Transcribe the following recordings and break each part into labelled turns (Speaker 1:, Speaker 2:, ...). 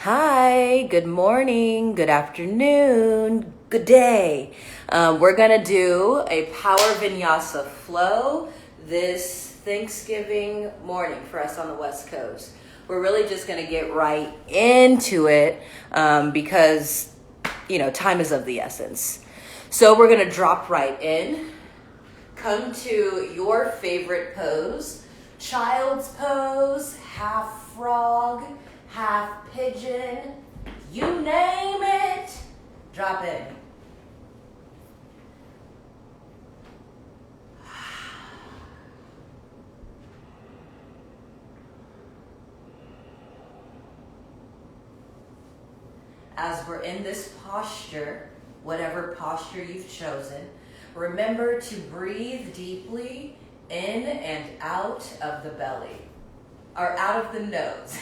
Speaker 1: Hi, good morning, good afternoon, good day. We're gonna do a power vinyasa flow this Thanksgiving morning for us on the West Coast. We're really just gonna get right into it because, time is of the essence. So we're gonna drop right in, come to your favorite pose, child's pose, half frog, half pigeon, you name it, drop in. As we're in this posture, whatever posture you've chosen, remember to breathe deeply in and out of the belly, or out of the nose.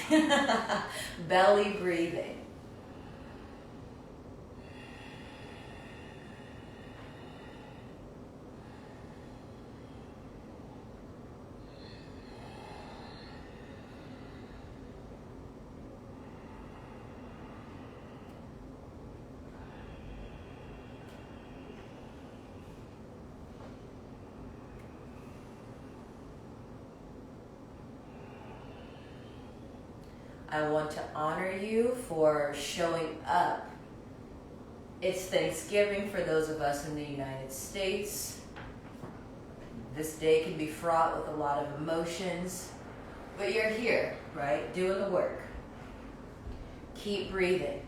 Speaker 1: Belly breathing. I want to honor you for showing up. It's Thanksgiving for those of us in the United States. This day can be fraught with a lot of emotions, but you're here, right? Doing the work. Keep breathing.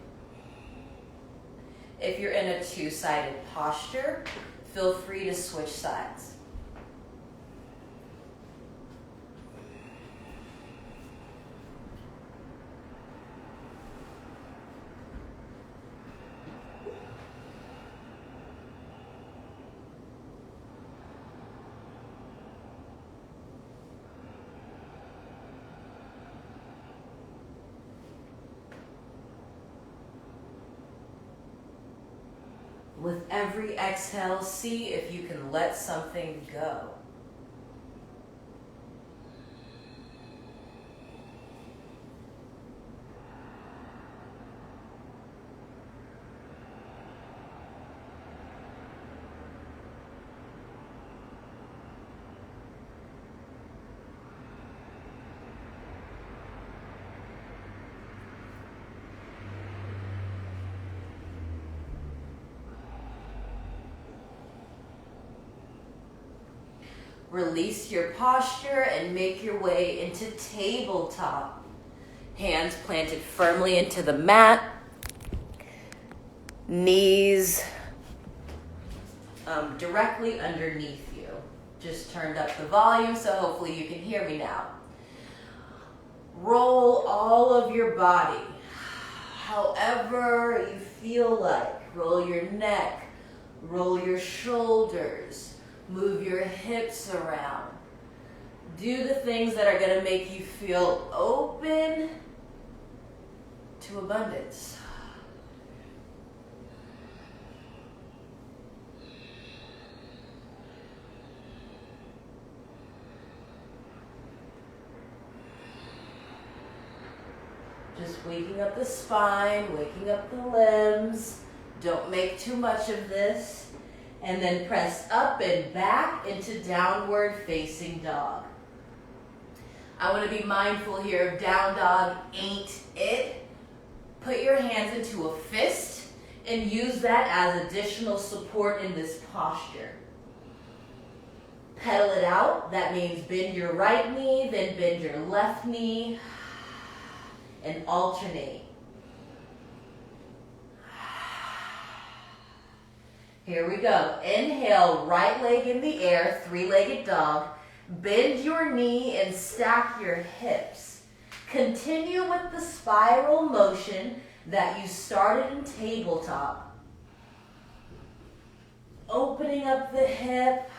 Speaker 1: If you're in a two-sided posture, feel free to switch sides. With every exhale, see if you can let something go. Release your posture and make your way into tabletop. Hands planted firmly into the mat. Knees directly underneath you. Just turned up the volume, so hopefully you can hear me now. Roll all of your body, however you feel like. Roll your neck, roll your shoulders. Move your hips around. Do the things that are going to make you feel open to abundance. Just waking up the spine, waking up the limbs. Don't make too much of this. And then press up and back into downward facing dog. I want to be mindful here of down dog ain't it. Put your hands into a fist and use that as additional support in this posture. Pedal it out. That means bend your right knee, then bend your left knee, and alternate. Here we go. Inhale, right leg in the air, three-legged dog. Bend your knee and stack your hips. Continue with the spiral motion that you started in tabletop. Opening up the hip,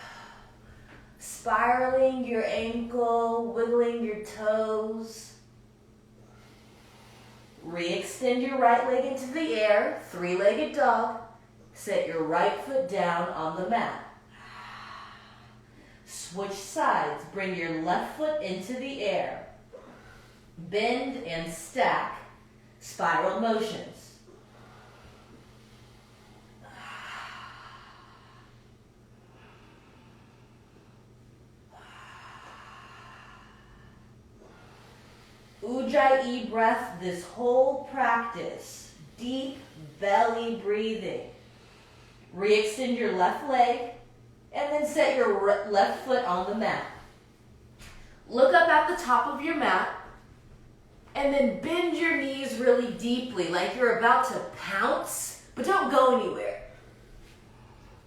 Speaker 1: spiraling your ankle, wiggling your toes. Re-extend your right leg into the air, three-legged dog. Set your right foot down on the mat. Switch sides. Bring your left foot into the air. Bend and stack. Spiral motions. Ujjayi breath this whole practice. Deep belly breathing. Re-extend your left leg and then set your left foot on the mat. Look up at the top of your mat and then bend your knees really deeply like you're about to pounce, but don't go anywhere.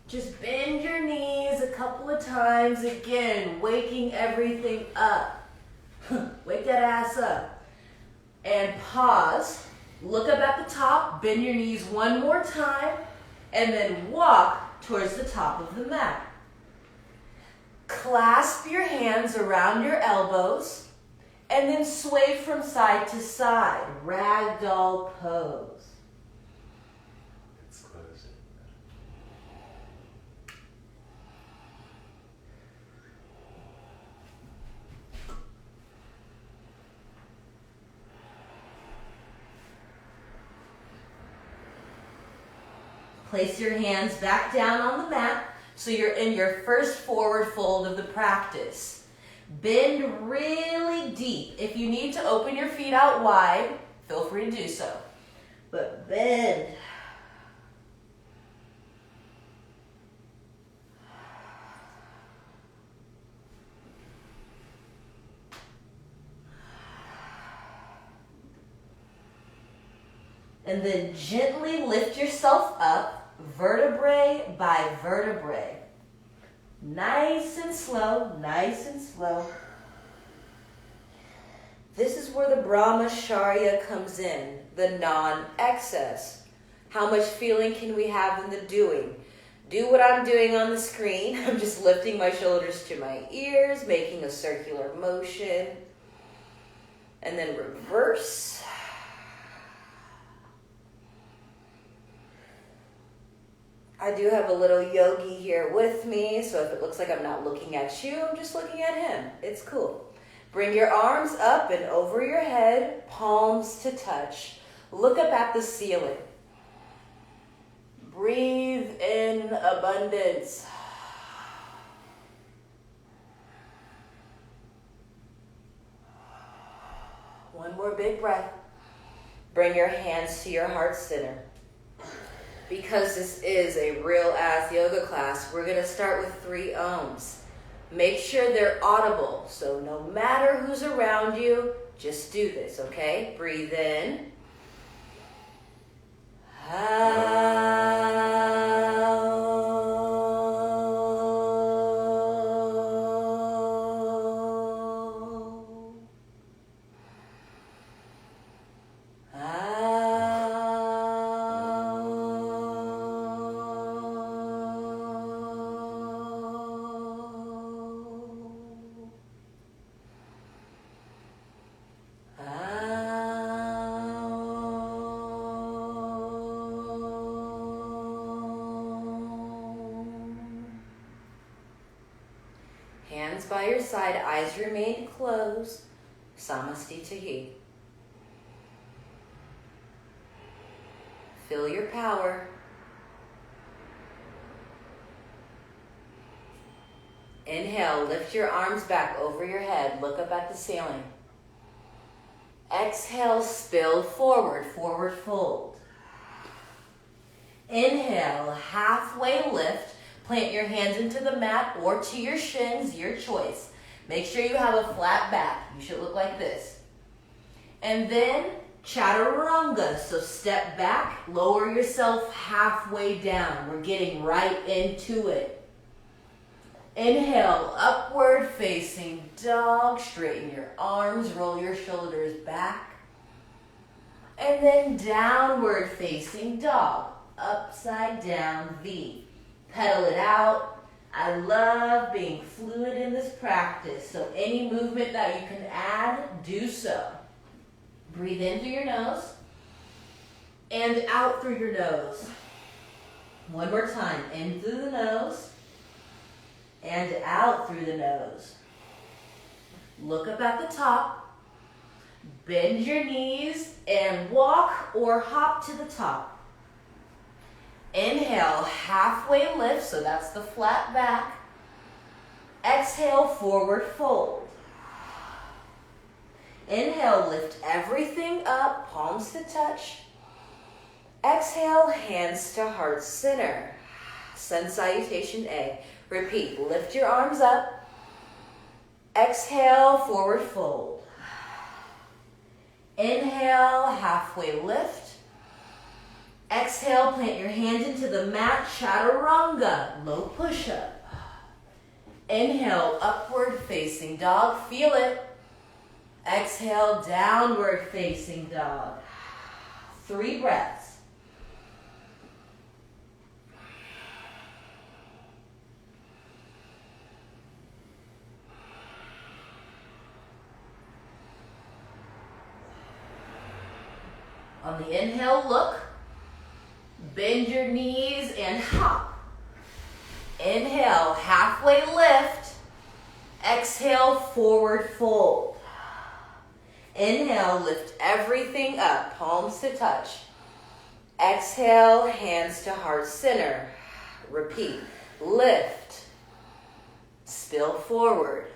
Speaker 1: Just bend your knees a couple of times, again, waking everything up. Wake that ass up. And pause. Look up at the top, bend your knees one more time, and then walk towards the top of the mat. Clasp your hands around your elbows, and then sway from side to side. Ragdoll pose. Place your hands back down on the mat so you're in your first forward fold of the practice. Bend really deep. If you need to open your feet out wide, feel free to do so. But bend. And then gently lift yourself up, vertebrae by vertebrae. Nice and slow, nice and slow. This is where the brahmacharya comes in, the non-excess. How much feeling can we have in the doing? Do what I'm doing on the screen. I'm just lifting my shoulders to my ears, making a circular motion. And then reverse. I do have a little yogi here with me, so if it looks like I'm not looking at you, I'm just looking at him. It's cool. Bring your arms up and over your head, palms to touch. Look up at the ceiling. Breathe in abundance. One more big breath. Bring your hands to your heart center. Because this is a real ass yoga class, we're going to start with 3 ohms. Make sure they're audible, so no matter who's around you, just do this, okay? Breathe in. Hands by your side, eyes remain closed. Samastitihi. Feel your power. Inhale, lift your arms back over your head. Look up at the ceiling. Exhale, spill forward, forward fold. Inhale, halfway lift. Plant your hands into the mat or to your shins, your choice. Make sure you have a flat back. You should look like this. And then chaturanga. So step back, lower yourself halfway down. We're getting right into it. Inhale, upward facing dog. Straighten your arms, roll your shoulders back. And then downward facing dog. Upside down V. Pedal it out. I love being fluid in this practice, so any movement that you can add, do so. Breathe in through your nose and out through your nose. One more time, in through the nose and out through the nose. Look up at the top, bend your knees and walk or hop to the top. Inhale, halfway lift, so that's the flat back. Exhale, forward fold. Inhale, lift everything up, palms to touch. Exhale, hands to heart center. Sun salutation A. Repeat, lift your arms up. Exhale, forward fold. Inhale, halfway lift. Exhale, plant your hand into the mat, chaturanga, low push-up. Inhale, upward facing dog, feel it. Exhale, downward facing dog. 3 breaths. On the inhale, look. Bend your knees and hop. Inhale, halfway lift. Exhale, forward fold. Inhale, lift everything up, palms to touch. Exhale, hands to heart center. Repeat, lift. Spill forward.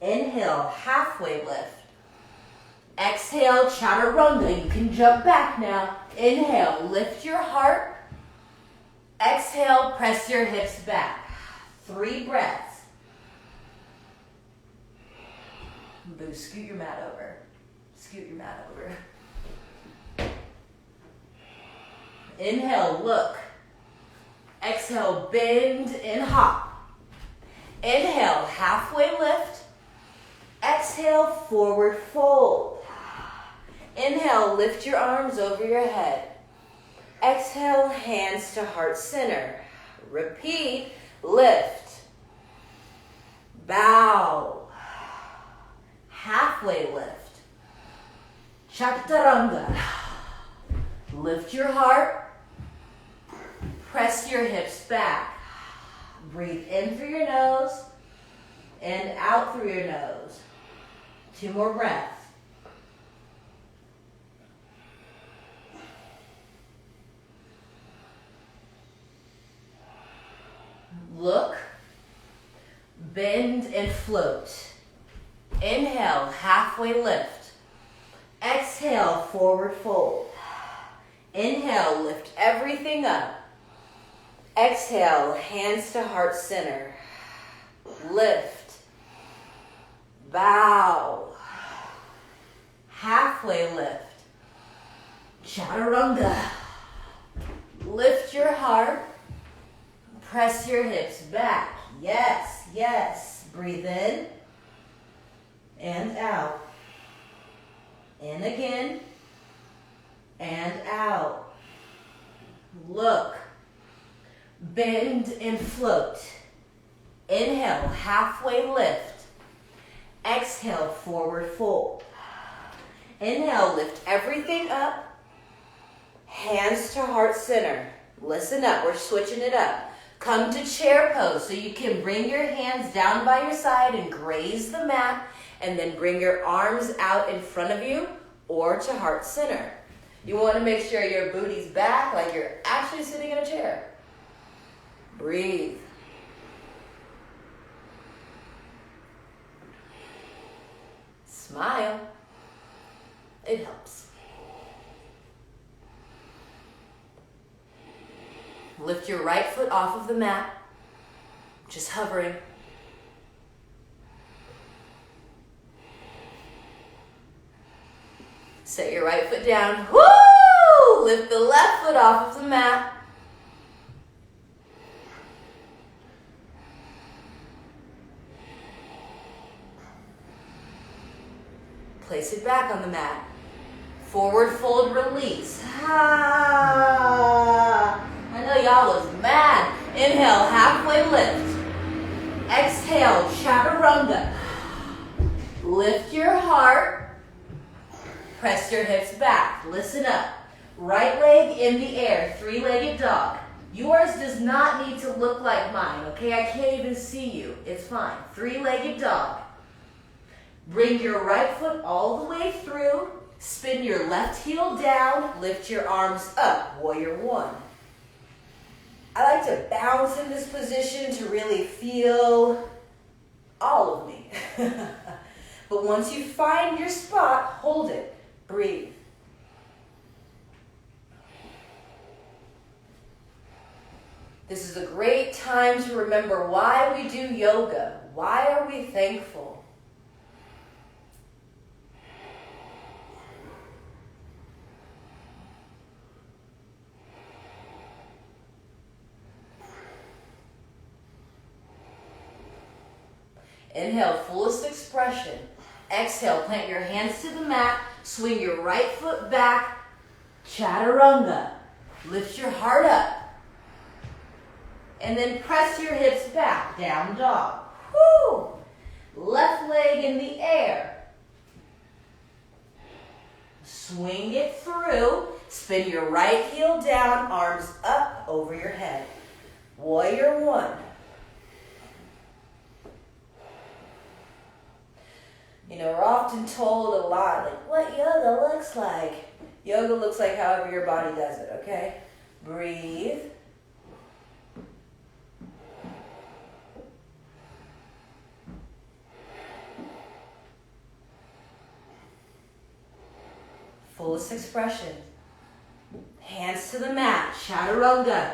Speaker 1: Inhale, halfway lift. Exhale, chaturanga. You can jump back now. Inhale, lift your heart. Exhale, press your hips back. 3 breaths. Boo, scoot your mat over. Scoot your mat over. Inhale, look. Exhale, bend and hop. Inhale, halfway lift. Exhale, forward fold. Inhale, lift your arms over your head. Exhale, hands to heart center. Repeat, lift. Bow. Halfway lift. Chaturanga. Lift your heart. Press your hips back. Breathe in through your nose and out through your nose. 2 more breaths. Look, bend and float. Inhale, halfway lift. Exhale, forward fold. Inhale, lift everything up. Exhale, hands to heart center. Lift. Bow. Halfway lift. Chaturanga. Lift your heart. Press your hips back. Yes, yes. Breathe in and out. In again and out. Look. Bend and float. Inhale, halfway lift. Exhale, forward fold. Inhale, lift everything up. Hands to heart center. Listen up, we're switching it up. Come to chair pose so you can bring your hands down by your side and graze the mat, and then bring your arms out in front of you or to heart center. You want to make sure your booty's back like you're actually sitting in a chair. Breathe. Smile. It helps. Lift your right foot off of the mat, just hovering. Set your right foot down. Woo! Lift the left foot off of the mat. Place it back on the mat. Forward fold, release. Ah. I know y'all was mad. Inhale, halfway lift. Exhale, chaturanga. Lift your heart. Press your hips back. Listen up. Right leg in the air, 3-legged dog. Yours does not need to look like mine, okay? I can't even see you. It's fine. 3-legged dog. Bring your right foot all the way through. Spin your left heel down, lift your arms up, warrior one. I like to bounce in this position to really feel all of me. But once you find your spot, hold it, breathe. This is a great time to remember why we do yoga. Why are we thankful? Inhale, fullest expression. Exhale, plant your hands to the mat. Swing your right foot back. Chaturanga. Lift your heart up. And then press your hips back. Down dog. Woo! Left leg in the air. Swing it through. Spin your right heel down. Arms up over your head. Warrior one. You know, we're often told a lot, like, what yoga looks like. Yoga looks like however your body does it, okay? Breathe. Fullest expression. Hands to the mat, chaturanga.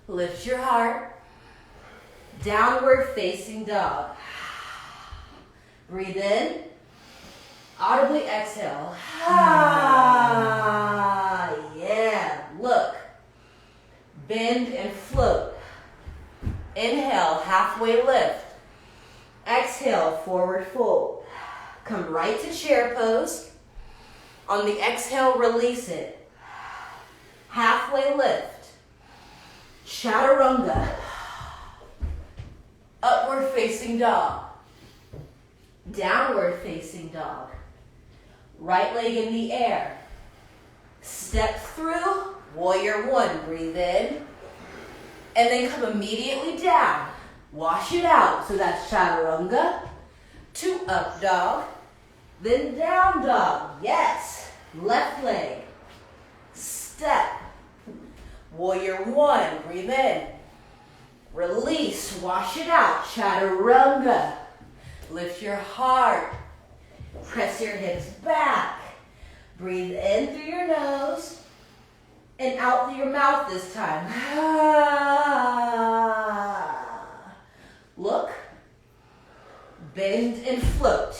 Speaker 1: Lift your heart. Downward facing dog. Breathe in. Audibly exhale. Yeah. Look. Bend and float. Inhale, halfway lift. Exhale, forward fold. Come right to chair pose. On the exhale, release it. Halfway lift. Chaturanga. Upward facing dog. Downward facing dog. Right leg in the air. Step through. Warrior one. Breathe in. And then come immediately down. Wash it out. So that's chaturanga. To up dog. Then down dog. Yes. Left leg. Step. Warrior one. Breathe in. Release. Wash it out. Chaturanga. Lift your heart. Press your hips back. Breathe in through your nose and out through your mouth this time. Look. Bend and float.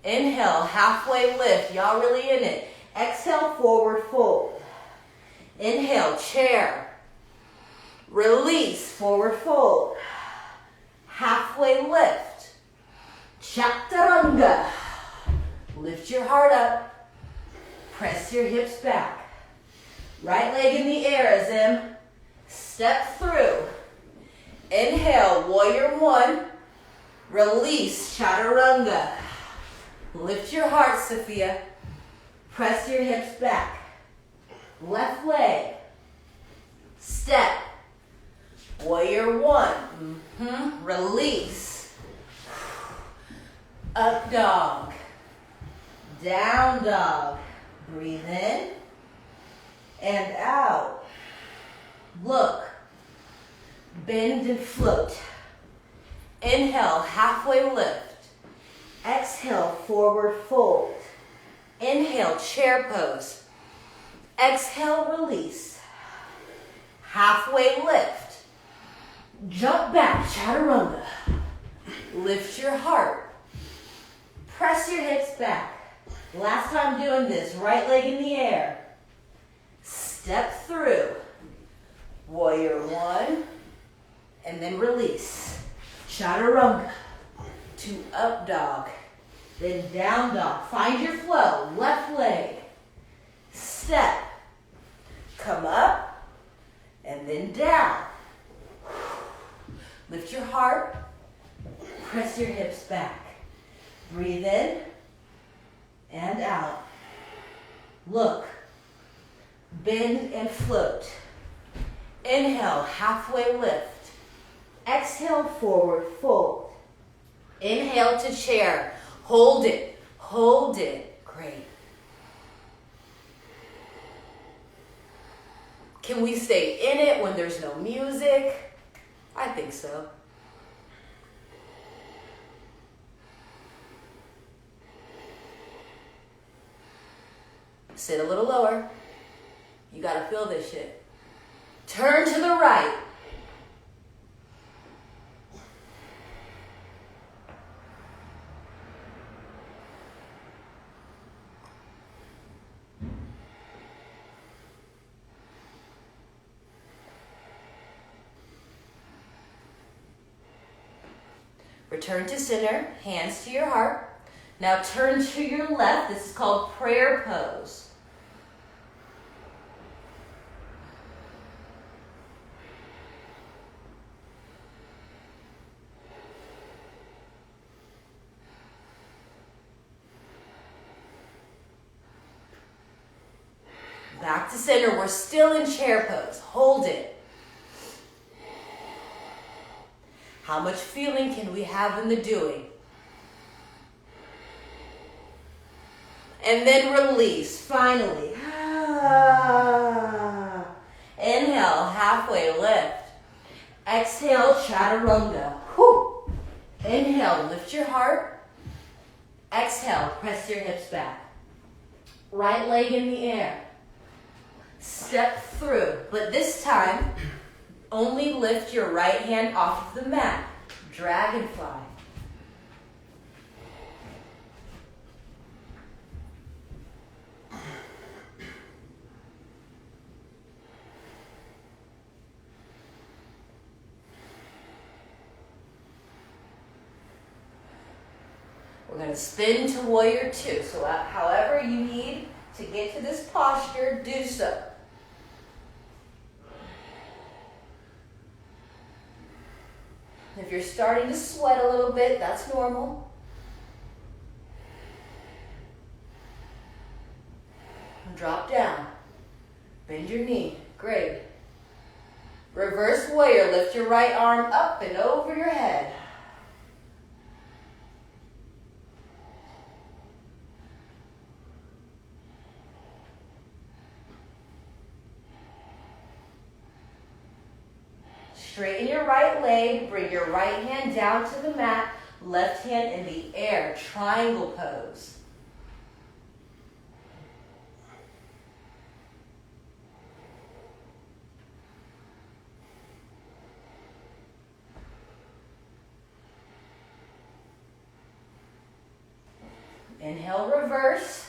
Speaker 1: Inhale, halfway lift. Y'all really in it. Exhale, forward fold. Inhale, chair. Release, forward fold. Halfway lift. Chaturanga. Lift your heart up. Press your hips back. Right leg in the air, Zim. Step through. Inhale, warrior one. Release, chaturanga. Lift your heart, Sophia. Press your hips back. Left leg. Step. Warrior one. Release. Up dog. Down dog. Breathe in and out. Look. Bend and float. Inhale, halfway lift. Exhale, forward fold. Inhale, chair pose. Exhale, release. Halfway lift. Jump back, chaturanga. Lift your heart. Press your hips back. Last time doing this, right leg in the air. Step through. Warrior one. And then release. Chaturanga. To up dog. Then down dog. Find your flow. Left leg. Step. Come up. And then down. Lift your heart. Press your hips back. Breathe in and out. Look. Bend and float. Inhale, halfway lift. Exhale, forward fold. Inhale to chair. Hold it. Hold it. Great. Can we stay in it when there's no music? I think so. Sit a little lower. You gotta feel this shit. Turn to the right. Return to center, hands to your heart. Now turn to your left. This is called prayer pose. Back to center. We're still in chair pose. Hold it. How much feeling can we have in the doing? And then release, finally. Inhale, halfway lift. Exhale, chaturanga. Whew. Inhale, lift your heart. Exhale, press your hips back. Right leg in the air. Step through, but this time, only lift your right hand off of the mat. Dragonfly. We're going to spin to warrior two. So however you need to get to this posture, do so. If you're starting to sweat a little bit, that's normal. Drop down. Bend your knee. Great. Reverse warrior. Lift your right arm up and over your head. Straighten your right leg, bring your right hand down to the mat, left hand in the air, triangle pose. Inhale, reverse.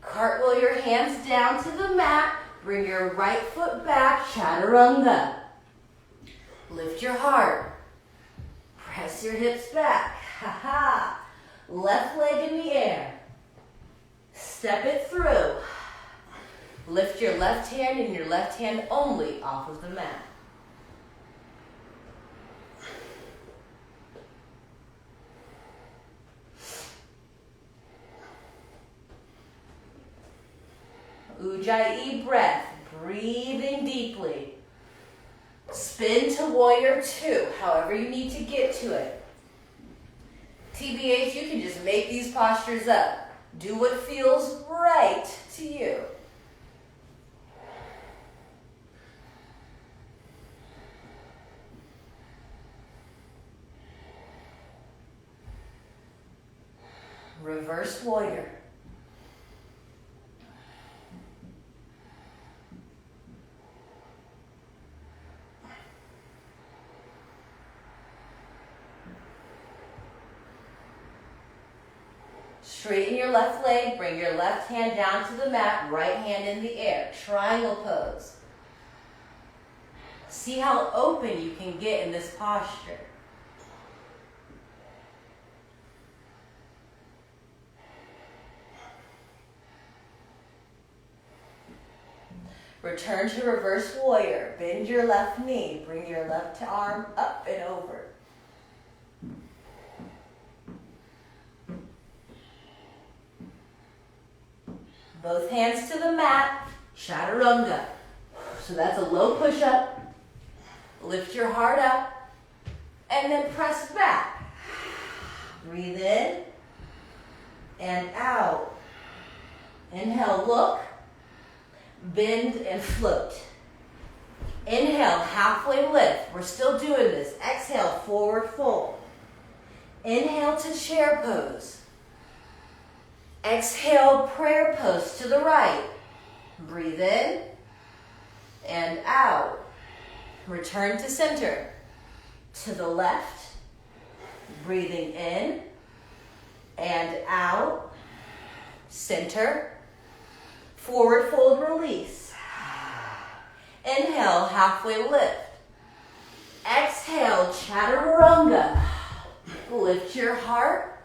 Speaker 1: Cartwheel your hands down to the mat. Bring your right foot back, chaturanga. Lift your heart. Press your hips back. Ha ha. Left leg in the air. Step it through. Lift your left hand and your left hand only off of the mat. Ujjayi breath, breathing deeply. Spin to warrior two, however you need to get to it. TBH, you can just make these postures up. Do what feels right to you. Reverse warrior. Straighten your left leg, bring your left hand down to the mat, right hand in the air, triangle pose. See how open you can get in this posture. Return to reverse warrior. Bend your left knee. Bring your left arm up and over. Both hands to the mat. chaturanga. So that's a low push-up. Lift your heart up and then press back. Breathe in and out. Inhale, look, bend and float. Inhale, halfway lift. We're still doing this. Exhale, forward fold. Inhale to chair pose. Exhale, prayer pose to the right. Breathe in and out. Return to center. To the left. Breathing in and out. Center. Forward fold, release. Inhale, halfway lift. Exhale, chaturanga. Lift your heart.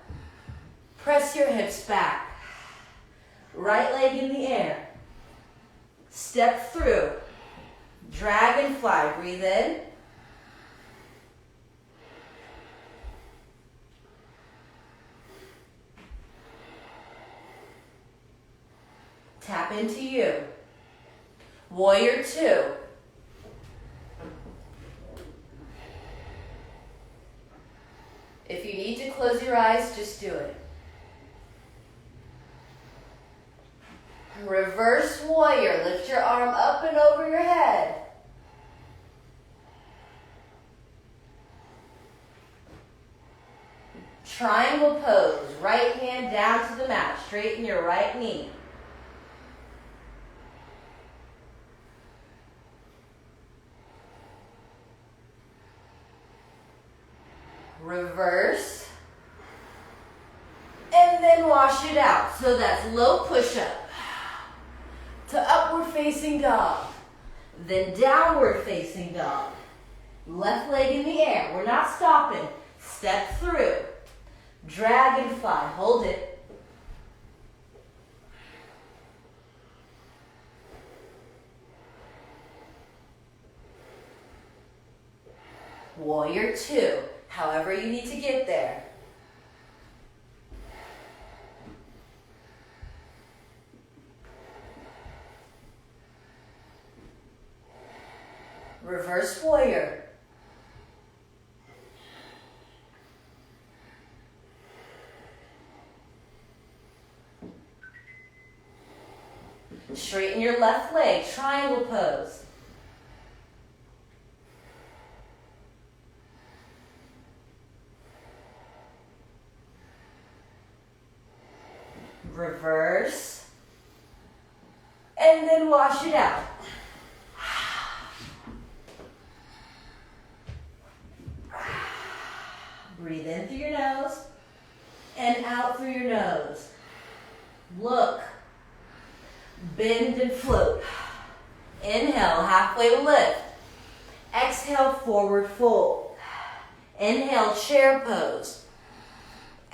Speaker 1: Press your hips back. Right leg in the air. Step through. Dragonfly. Breathe in. Tap into you. Warrior two. If you need to close your eyes, just do it. Reverse warrior. Lift your arm up and over your head. Triangle pose. Right hand down to the mat. Straighten your right knee. Reverse. And then wash it out. So that's low push-up to upward facing dog. Then downward facing dog. Left leg in the air. We're not stopping. Step through. Dragonfly. Hold it. Warrior two. However you need to get there. Reverse warrior. Straighten your left leg, triangle pose. Reverse. And then wash it out. Breathe in through your nose and out through your nose. Look. Bend and float. Inhale, halfway lift. Exhale, forward fold. Inhale, chair pose.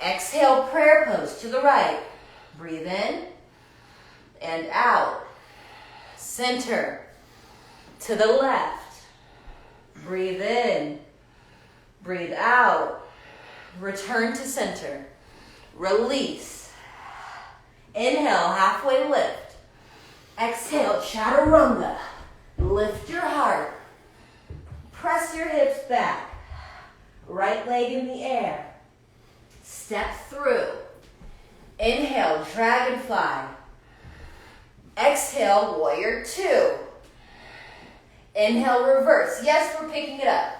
Speaker 1: Exhale, prayer pose to the right. Breathe in and out. Center to the left. Breathe in. Breathe out. Return to center. Release. Inhale, halfway lift. Exhale, chaturanga. Lift your heart. Press your hips back. Right leg in the air. Step through. Inhale, dragonfly. Exhale, warrior two. Inhale, reverse. Yes, we're picking it up.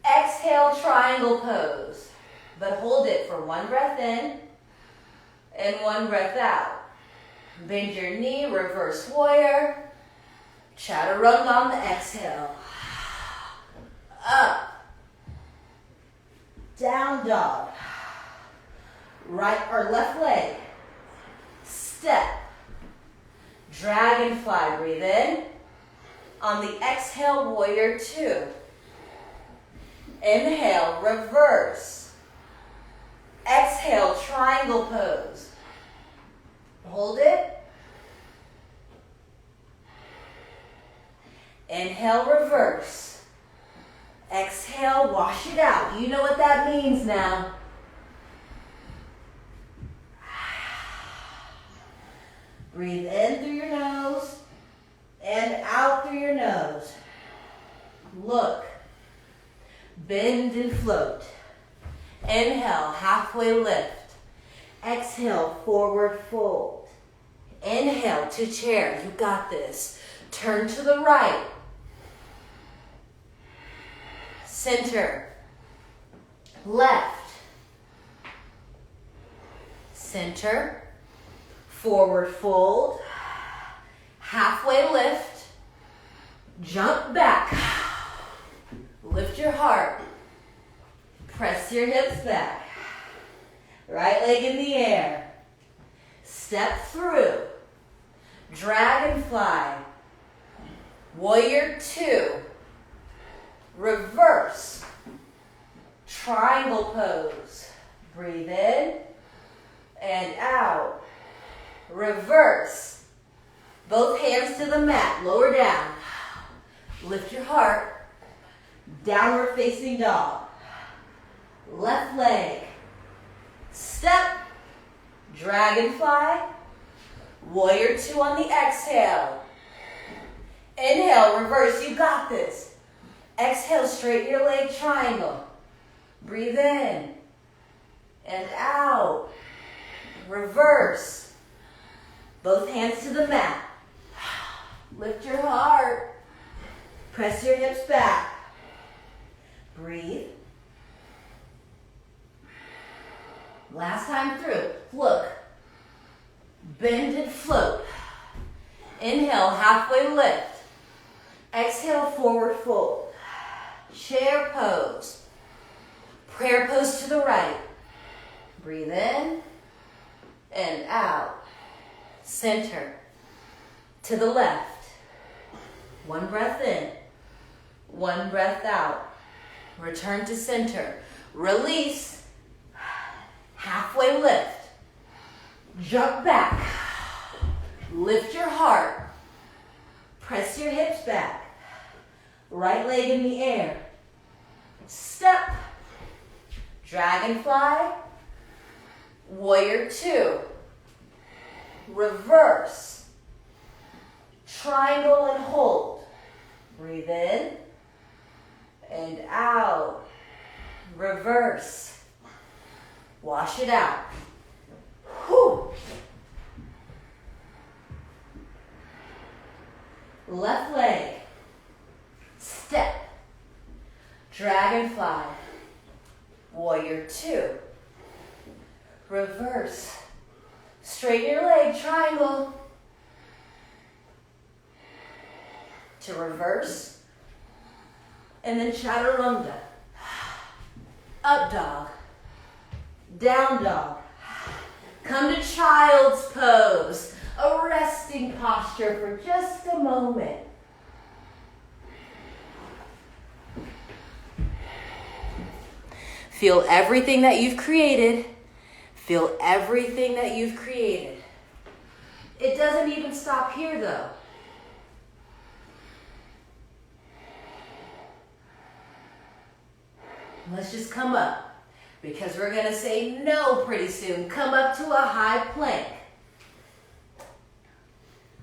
Speaker 1: Exhale, triangle pose. But hold it for one breath in and one breath out. Bend your knee, reverse warrior. Chaturanga on the exhale. Up. Down dog. Right or left leg. Step. Dragonfly, breathe in. On the exhale, warrior two. Inhale, reverse. Exhale, triangle pose. Hold it. Inhale, reverse. Exhale, wash it out. You know what that means now. Breathe in through your nose Look. Bend and float. Inhale, halfway lift. Exhale, forward fold. Inhale to chair. You got this. Turn to the right. Center. Left. Center. Forward fold. Halfway lift. Jump back. Lift your heart. Press your hips back. Right leg in the air. Step through. Dragonfly. Warrior two. Reverse. Triangle pose. Breathe in and out. Reverse. Both hands to the mat. Lower down. Lift your heart. Downward facing dog. Left leg. Step. Dragonfly. Warrior two on the exhale. Inhale, reverse. You got this. Exhale, straighten your leg, triangle. Breathe in and out. Reverse. Both hands to the mat. Lift your heart. Press your hips back. Breathe. Last time through. Look. Bend and float. Inhale, halfway lift. Exhale, forward fold. Chair pose. Prayer pose to the right. Breathe in and out. Center. To the left. One breath in. One breath out. Return to center. Release. Halfway lift. Jump back. Lift your heart. Press your hips back. Right leg in the air. Step. Dragonfly. Warrior two. Reverse. Triangle and hold. Breathe in and out. Reverse. Wash it out. Whew. Left leg. Step. Dragonfly. Warrior two. Reverse. Straighten your leg, triangle. To reverse. And then chaturanga. Up dog. Down dog. Come to child's pose. A resting posture for just a moment. Feel everything that you've created. Feel everything that you've created. It doesn't even stop here though. Let's just come up because we're going to say no pretty soon. Come up to a high plank.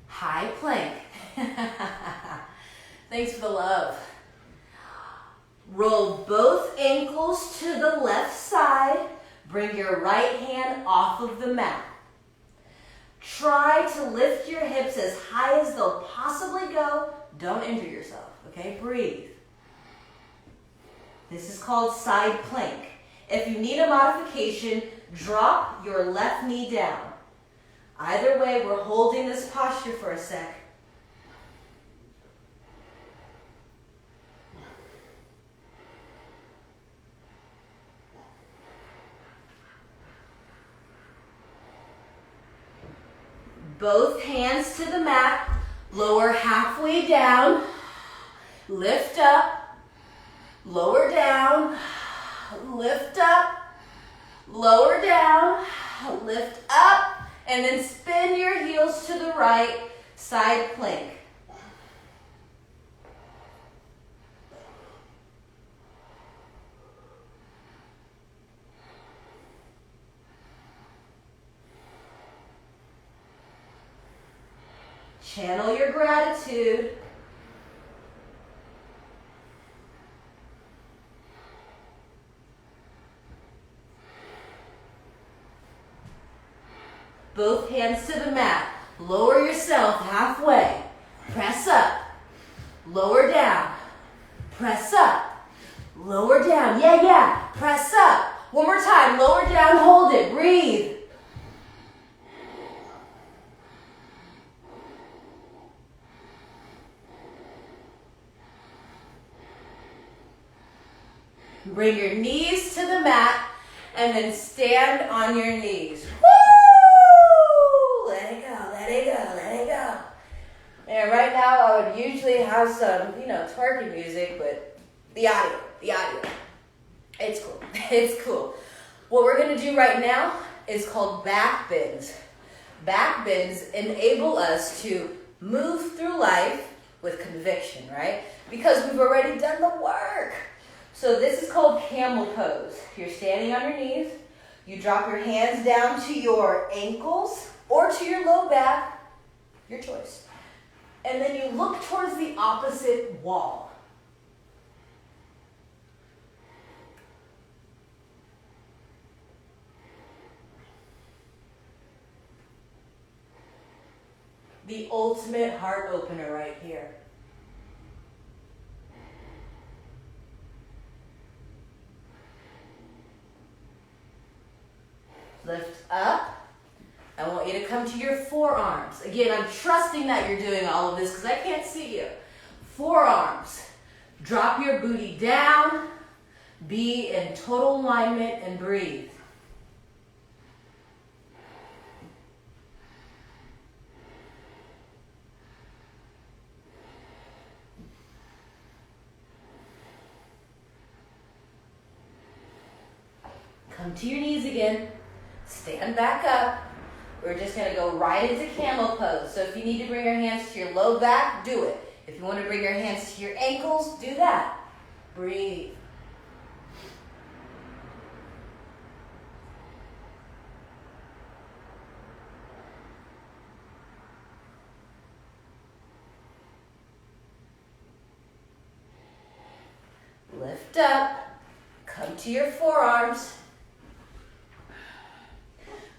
Speaker 1: High plank. Thanks for the love. Roll both ankles to the left side. Bring your right hand off of the mat. Try to lift your hips as high as they'll possibly go. Don't injure yourself, okay? Breathe. This is called side plank. If you need a modification, drop your left knee down. Either way, we're holding this posture for a sec. Both hands to the mat, lower halfway down, lift up, lower down, lift up, lower down, lift up, and then spin your heels to the right, side plank. Channel your gratitude. Both hands to the mat. Lower yourself halfway. Press up. Lower down. Press up. Lower down. Yeah, yeah. Press up. One more time. Lower down. Hold it. Breathe. Bring your knees to the mat and then stand on your knees. Woo! Let it go, let it go, let it go. And right now I would usually have some, twerking music, but the audio. It's cool, it's cool. What we're gonna do right now is called back bends. Back bends enable us to move through life with conviction, right? Because we've already done the work. So this is called camel pose. You're standing on your knees. You drop your hands down to your ankles or to your low back, your choice. And then you look towards the opposite wall. The ultimate heart opener right here. Lift up. I want you to come to your forearms. Again, I'm trusting that you're doing all of this because I can't see you. Forearms. Drop your booty down. Be in total alignment and breathe. Come to your knees again. Stand back up. We're just going to go right into camel pose. So if you need to bring your hands to your low back, do it. If you want to bring your hands to your ankles, do that. Breathe. Lift up. Come to your forearms.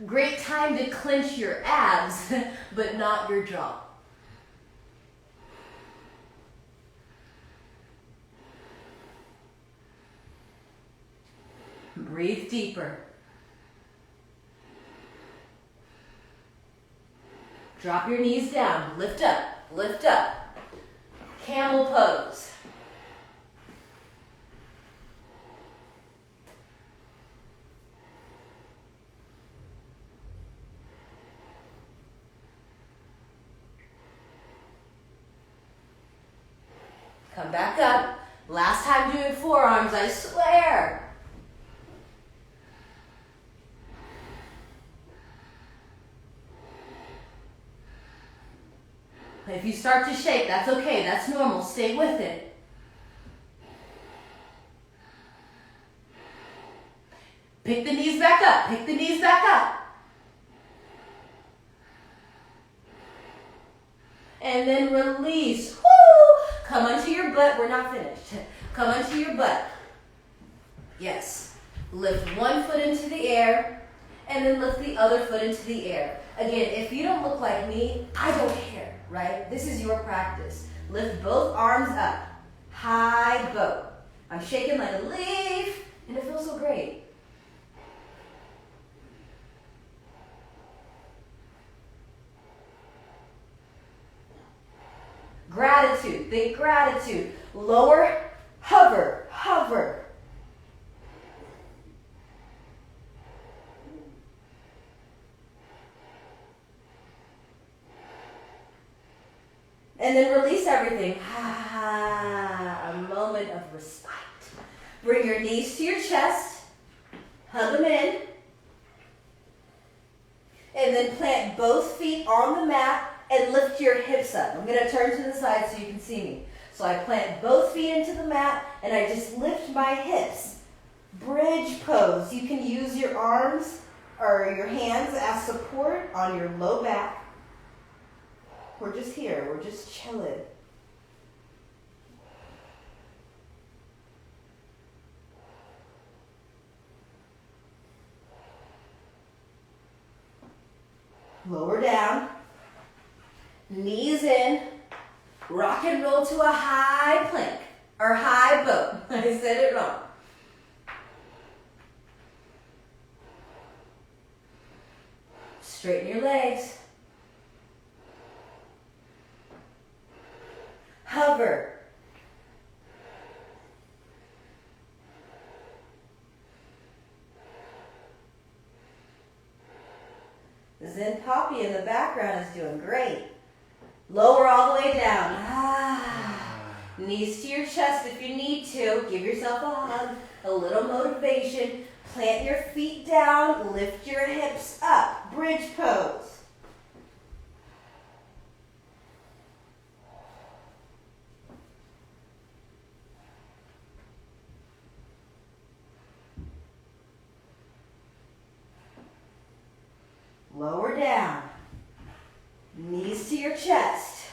Speaker 1: Great time to clench your abs, but not your jaw. Breathe deeper. Drop your knees down. Lift up. Lift up. Camel pose. Come back up. Last time doing forearms, I swear. If you start to shake, that's okay. That's normal. Stay with it. Pick the knees back up. Pick the knees back up. And then release. Woo! Come onto your butt. We're not finished. Come onto your butt. Yes. Lift one foot into the air and then lift the other foot into the air. Again, if you don't look like me, I don't care, right? This is your practice. Lift both arms up. High boat. I'm shaking like a leaf and it feels so great. Gratitude, think gratitude. Lower, hover, hover. And then release everything. A moment of respite. Bring your knees to your chest. Hug them in. And then plant both feet on the mat and lift your hips up. I'm going to turn to the side so you can see me. So I plant both feet into the mat and I just lift my hips. Bridge pose. You can use your arms or your hands as support on your low back. We're just here. We're just chilling. Lower down. Knees in. Rock and roll to a high plank or high boat. I said it wrong. Straighten your legs. Hover. Zen Poppy in the background is doing great. Lower all the way down. Knees to your chest if you need to. Give yourself a hug, a little motivation. Plant your feet down, lift your hips up. Bridge pose. Lower down. Knees to your chest.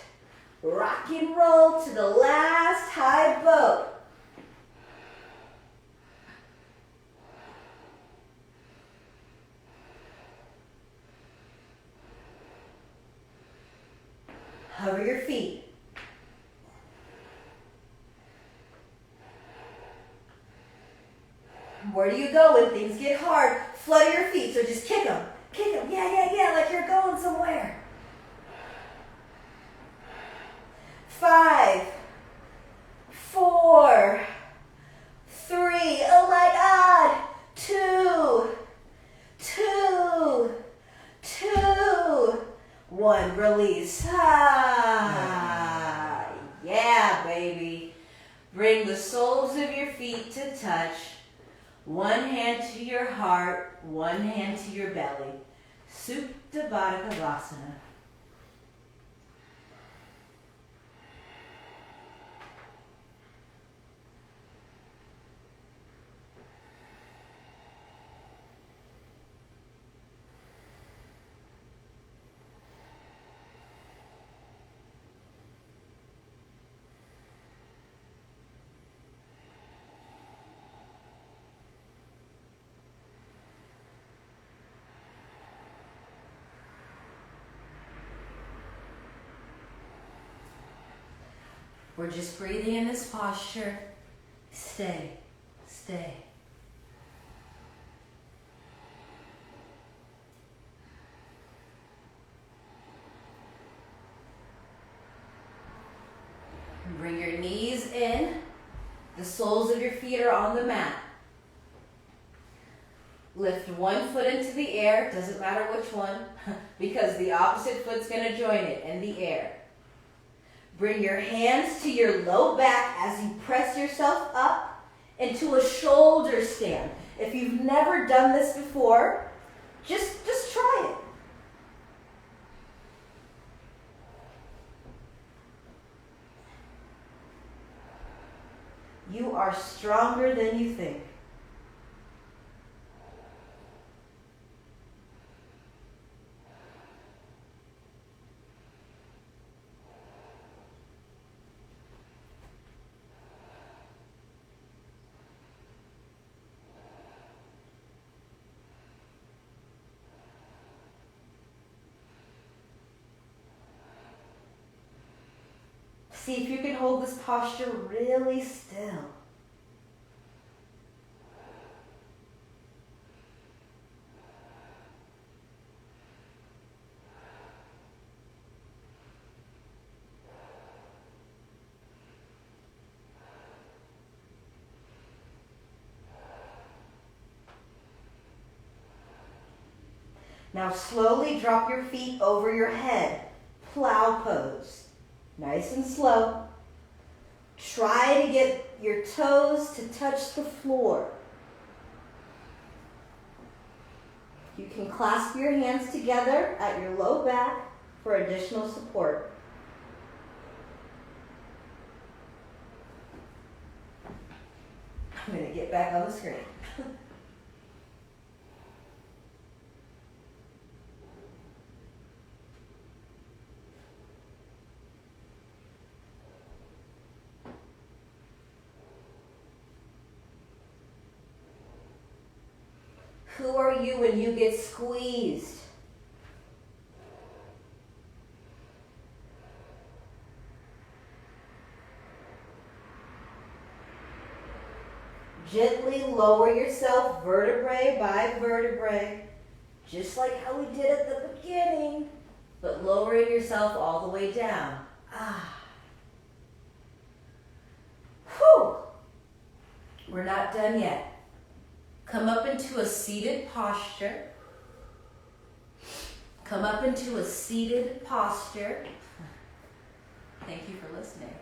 Speaker 1: Rock and roll to the last high boat. Hover your feet. Where do you go when things get hard? Flutter your feet, so just kick them. Kick them, yeah, like you're going somewhere. 5, 4, 3, oh my God, 2, 1, release. Yeah, baby. Bring the soles of your feet to touch. One hand to your heart, one hand to your belly. Supta Baddha Konasana. We're just breathing in this posture. Stay, stay. Bring your knees in. The soles of your feet are on the mat. Lift one foot into the air, doesn't matter which one, because the opposite foot's going to join it in the air. Bring your hands to your low back as you press yourself up into a shoulder stand. If you've never done this before, just try it. You are stronger than you think. See if you can hold this posture really still. Now slowly drop your feet over your head. Plow pose. Nice and slow. Try to get your toes to touch the floor. You can clasp your hands together at your low back for additional support. I'm going to get back on the screen. Who are you when you get squeezed? Gently lower yourself vertebrae by vertebrae, just like how we did at the beginning, but lowering yourself all the way down. Whew. We're not done yet. Come up into a seated posture. Come up into a seated posture. Thank you for listening.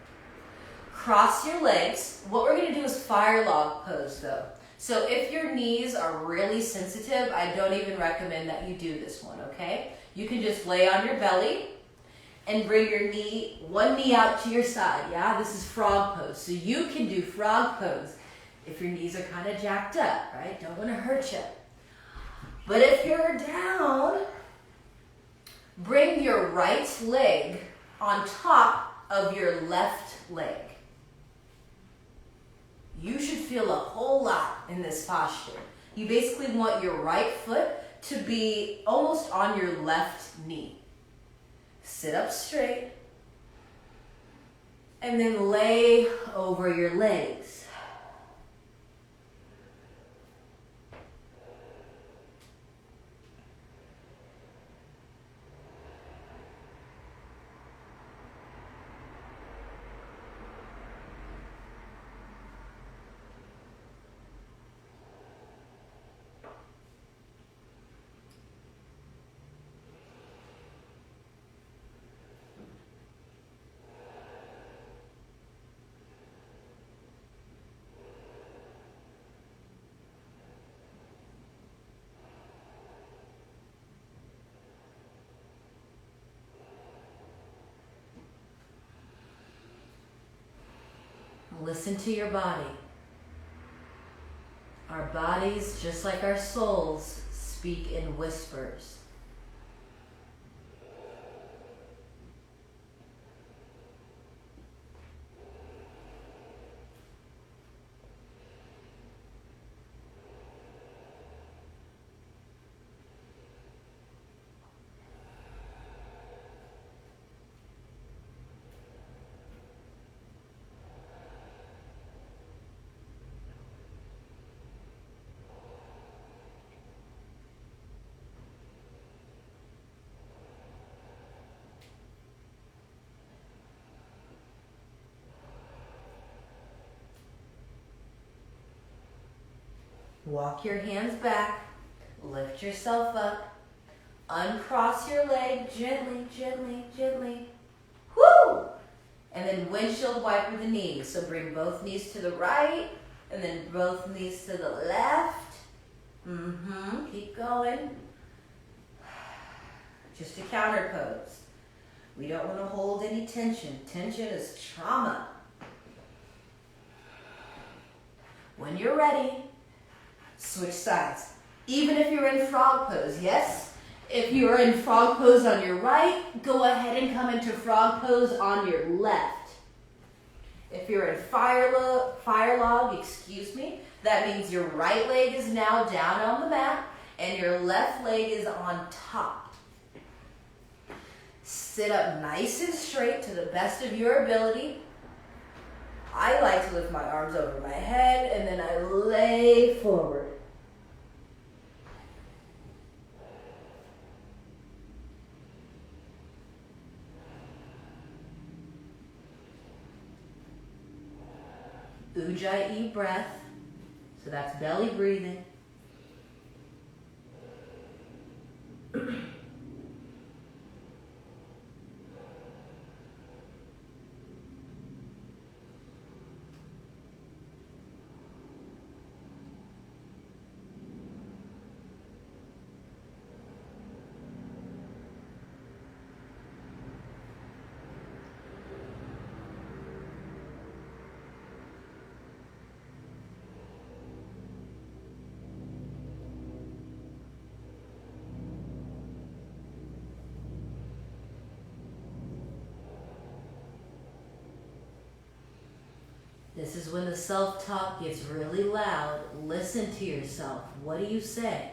Speaker 1: Cross your legs. What we're going to do is fire log pose though. So if your knees are really sensitive, I don't even recommend that you do this one, okay? You can just lay on your belly and bring your knee, one knee out to your side, yeah? This is frog pose. So you can do frog pose if your knees are kind of jacked up, right? Don't want to hurt you. But if you're down, bring your right leg on top of your left leg. You should feel a whole lot in this posture. You basically want your right foot to be almost on your left knee. Sit up straight and then lay over your legs. Listen to your body. Our bodies, just like our souls, speak in whispers. Walk your hands back, lift yourself up, uncross your leg gently, gently, gently. Woo! And then windshield wiper the knees. So bring both knees to the right and then both knees to the left. Keep going. Just a counter pose. We don't want to hold any tension. Tension is trauma. When you're ready, switch sides. Even if you're in frog pose, yes? If you're in frog pose on your right, go ahead and come into frog pose on your left. If you're in fire log, that means your right leg is now down on the mat and your left leg is on top. Sit up nice and straight to the best of your ability. I like to lift my arms over my head and then I lay forward. Ujjayi breath, so that's belly breathing. This is when the self-talk gets really loud. Listen to yourself. What do you say?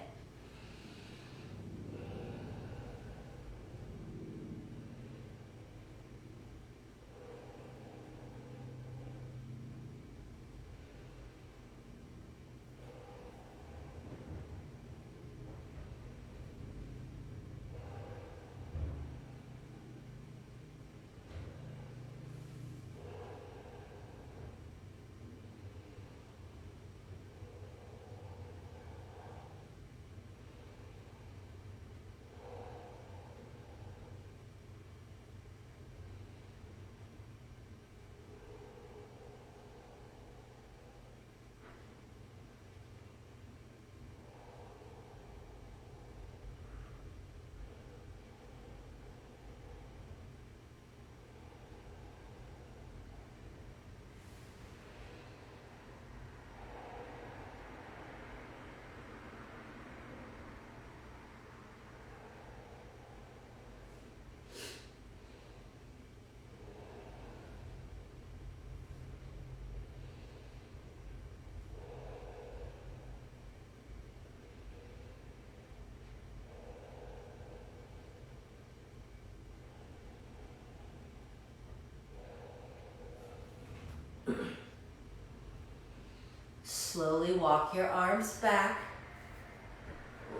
Speaker 1: slowly walk your arms back.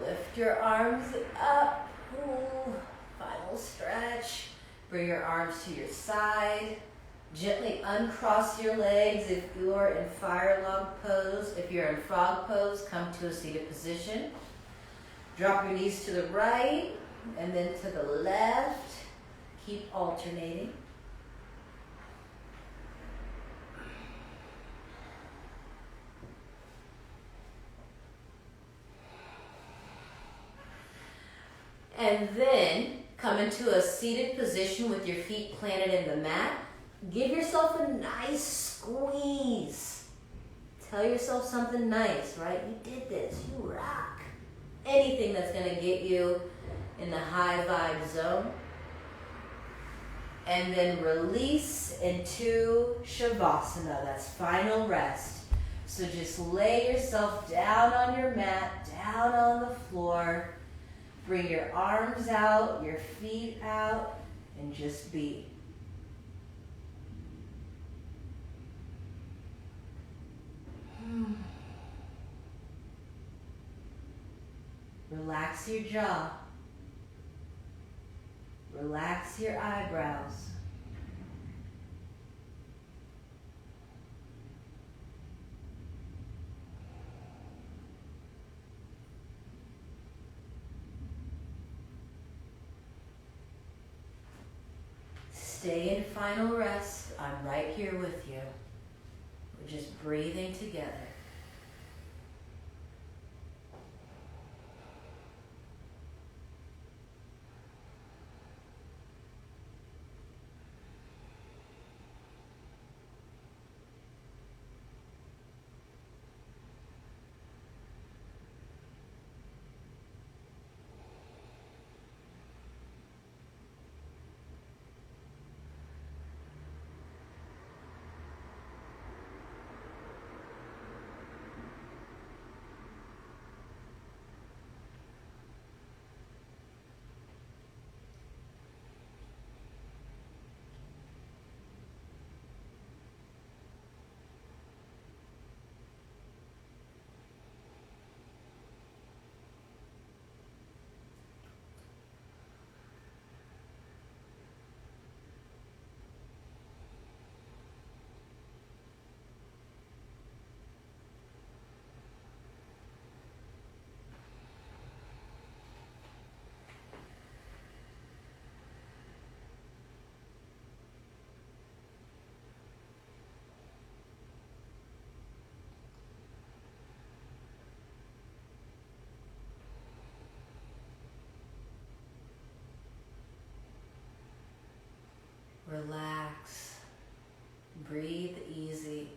Speaker 1: Lift your arms up. Ooh. Final stretch. Bring your arms to your side. Gently uncross your legs if you're in fire log pose. If you're in frog pose, come to a seated position. Drop your knees to the right and then to the left. Keep alternating. And then come into a seated position with your feet planted in the mat. Give yourself a nice squeeze. Tell yourself something nice, right? You did this, you rock. Anything that's gonna get you in the high vibe zone. And then release into Shavasana, that's final rest. So just lay yourself down on your mat, down on the floor. Bring your arms out, your feet out, and just be. Relax your jaw. Relax your eyebrows. Stay in final rest. I'm right here with you. We're just breathing together. Relax. Breathe easy.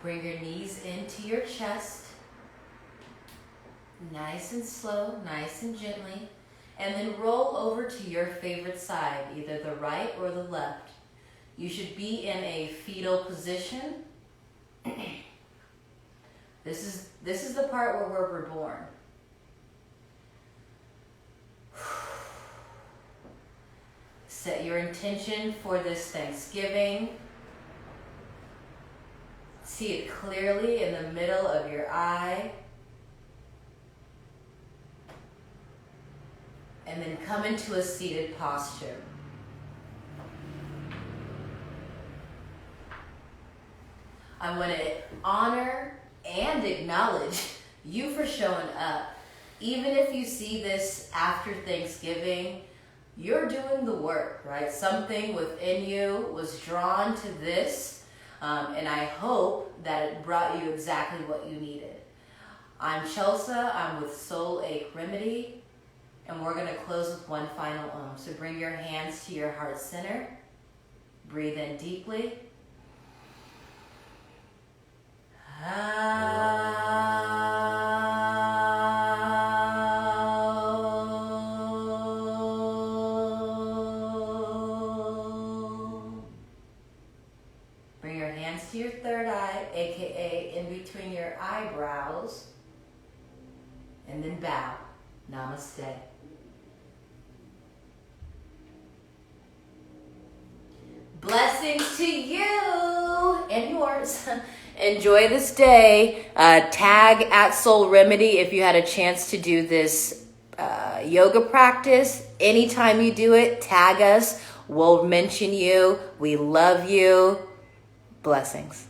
Speaker 1: Bring your knees into your chest. Nice and slow, nice and gently. And then roll over to your favorite side, either the right or the left. You should be in a fetal position. This is the part where we're reborn. Set your intention for this Thanksgiving. See it clearly in the middle of your eye. And then come into a seated posture. I want to honor and acknowledge you for showing up. Even if you see this after Thanksgiving, you're doing the work, right? Something within you was drawn to this, and I hope that it brought you exactly what you needed. I'm Chelsea, I'm with Soul Ache Remedy, and we're gonna close with one final So bring your hands to your heart center, breathe in deeply. Bring your hands to your third eye, aka in between your eyebrows, and then bow. Namaste. Blessings to you and yours. Enjoy this day. Tag at Soul Remedy if you had a chance to do this yoga practice. Anytime you do it, tag us. We'll mention you. We love you. Blessings.